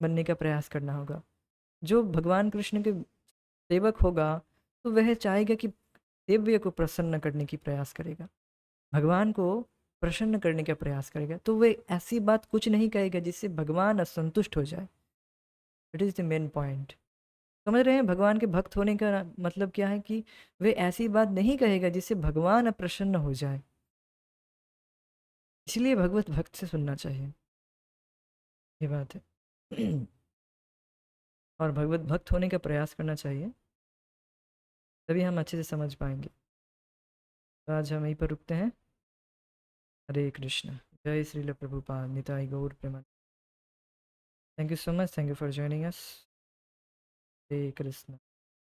बनने का प्रयास करना होगा। जो भगवान कृष्ण के सेवक होगा, तो वह चाहेगा कि सेव्य को प्रसन्न करने की प्रयास करेगा, भगवान को प्रसन्न करने का प्रयास करेगा। तो वह ऐसी बात कुछ नहीं कहेगा जिससे भगवान असंतुष्ट हो जाए। It is the main point. समझ रहे हैं भगवान के भक्त होने का मतलब क्या है? कि वे ऐसी बात नहीं कहेगा जिससे भगवान अप्रसन्न हो जाए। इसलिए भगवत भक्त से सुनना चाहिए, ये बात है। और भगवत भक्त होने का प्रयास करना चाहिए, तभी हम अच्छे से समझ पाएंगे। तो आज हम यहीं पर रुकते हैं। हरे कृष्ण। जय श्रील प्रभुपाद निताई गौर प्रेमा। Thank you so much. Thank you for joining us. Hare Krishna.